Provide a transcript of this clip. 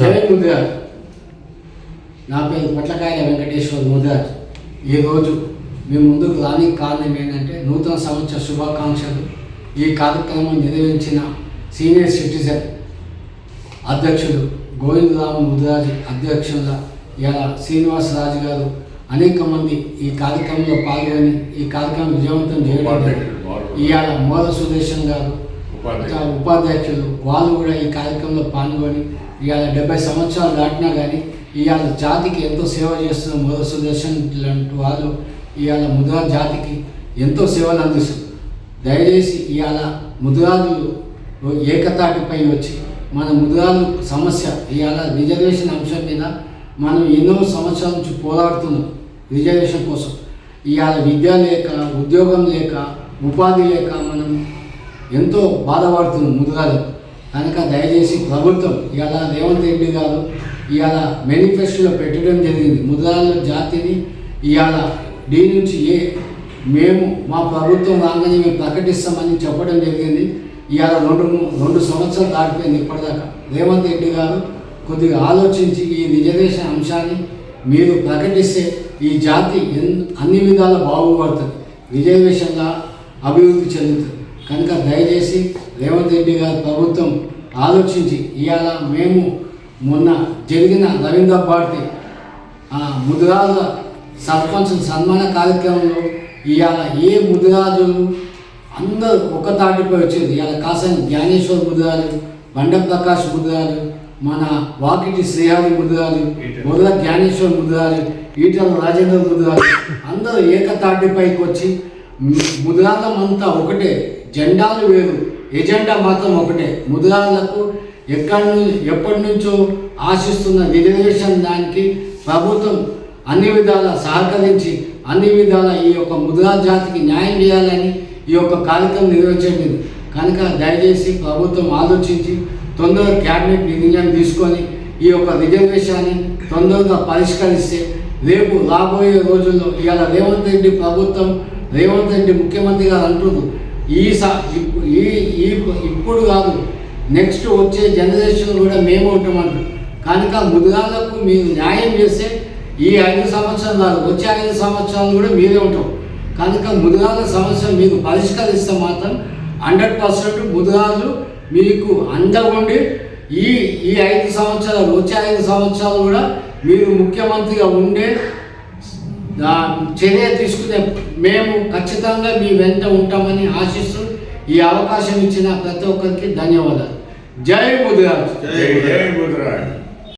జై ముదిరాజ్. నా పేరు పొట్లకాయల వెంకటేశ్వర్ ముదిరాజ్. ఈరోజు మీ ముందుకు రానికి కారణం ఏంటంటే నూతన సంవత్సర శుభాకాంక్షలు. ఈ కార్యక్రమం నిర్వహించిన సీనియర్ సిటిజన్ అధ్యక్షుడు గోవిందరావు ముదిరాజ్ అధ్యక్షులుగా ఇలా శ్రీనివాసరాజు గారు అనేక మంది ఈ కార్యక్రమంలో పాల్గొని ఈ కార్యక్రమం విజయవంతం చేయడం. ఇవాళ మోద సుదేశన్ గారు ఉపాధ్యక్షులు వాళ్ళు కూడా ఈ కార్యక్రమంలో పాల్గొని ఇవాళ 70 సంవత్సరాలు దాటినా కానీ ఇవాళ జాతికి ఎంతో సేవ చేస్తున్న మోద సుదేశన్ లాంటి వాళ్ళు ఇవాళ ముదిరాజ్ జాతికి ఎంతో సేవలు అందిస్తారు. దయచేసి ఇవాళ ముదిరాజులు ఏకతాటిపై వచ్చి మన ముదిరాజు సమస్య ఇవాళ రిజర్వేషన్ అంశం మీద మనం ఎన్నో సంవత్సరాల నుంచి పోరాడుతున్నాం రిజర్వేషన్ కోసం. ఇవాళ విద్య లేక ఉద్యోగం లేక ఉపాధి లేక మనం ఎంతో బాధపడుతున్నాం ముదిరాజు. కనుక దయచేసి ప్రభుత్వం ఇవాళ రేవంత్ రెడ్డి గారు ఇవాళ మేనిఫెస్టోలో పెట్టడం జరిగింది. ముదిరాజు జాతిని ఇవాళ డి నుంచి మేము మా ప్రభుత్వం రాగానే మేము ప్రకటిస్తామని చెప్పడం జరిగింది. ఇవాళ రెండు సంవత్సరాలు దాటిపోయింది ఇప్పటిదాకా. రేవంత్ రెడ్డి గారు కొద్దిగా ఆలోచించి ఈ రిజర్వేషన్ అంశాన్ని మీరు ప్రకటిస్తే ఈ జాతి అన్ని విధాలా బాగుపడుతుంది, రిజర్వేషన్గా అభివృద్ధి చెందుతుంది. కనుక దయచేసి రేవంత్ రెడ్డి గారి ప్రభుత్వం ఆలోచించి ఇవాళ మేము మొన్న జరిగిన రవీంద్ర భారతి ముదిరాజుల సర్పంచ్ సన్మాన కార్యక్రమంలో ఇవాళ ఏ ముదిరాజులు అందరూ ఒక తాటిపై వచ్చేది. ఇవాళ కాసాని జ్ఞానేశ్వర్ ముదిరాజు, బండ ప్రకాష్ ముదిరాజు, మన వాకిటి శ్రీహరి ముదిరాజు, మొదల జ్ఞానేశ్వర్ ముదిరాజు, ఈటల రాజేంద్ర ముదిరాజు అందరూ ఏకతాటిపైకి వచ్చి ముదిరాజులంతా ఒకటే, జెండాలు వేరు, ఎజెండా మాత్రం ఒకటే. ముదిరాజులకు ఎప్పటి నుంచో ఆశిస్తున్న రిజర్వేషన్ దానికి ప్రభుత్వం అన్ని విధాల సహకరించి అన్ని విధాల ఈ యొక్క ముదిరాజ్ జాతికి న్యాయం చేయాలని ఈ యొక్క కార్యక్రమం నిర్వహించండి. కనుక దయచేసి ప్రభుత్వం ఆలోచించి తొందరగా క్యాబినెట్ నిర్ణయం తీసుకొని ఈ యొక్క రిజర్వేషన్ని తొందరగా పరిష్కరిస్తే రేపు రాబోయే రోజుల్లో ఇవాళ రేవంత్ రెడ్డి ప్రభుత్వం రేవంత్ రెడ్డి ముఖ్యమంత్రి గారు అంటున్నారు ఇప్పుడు కాదు నెక్స్ట్ వచ్చే జనరేషన్ కూడా మేము ఉంటామంటారు. కనుక ముదిరాజులకు మీరు న్యాయం చేస్తే ఈ 5 సంవత్సరాలు కాదు వచ్చే 5 సంవత్సరాలు కూడా మీరే ఉంటాం. కనుక ముదిరాజుల సమస్య మీకు పరిష్కరిస్తే మాత్రం 100% ముదిరాజులు మీకు అండగుండి ఈ 5 సంవత్సరాలు వచ్చే 5 సంవత్సరాలు కూడా మీరు ముఖ్యమంత్రిగా ఉండే చర్య తీసుకునే మేము ఖచ్చితంగా మీ వెంట ఉంటామని ఆశిస్తూ ఈ అవకాశం ఇచ్చిన ప్రతి ఒక్కరికి ధన్యవాదాలు. జై ముదిరాజ్. జై ముదిరాజ్.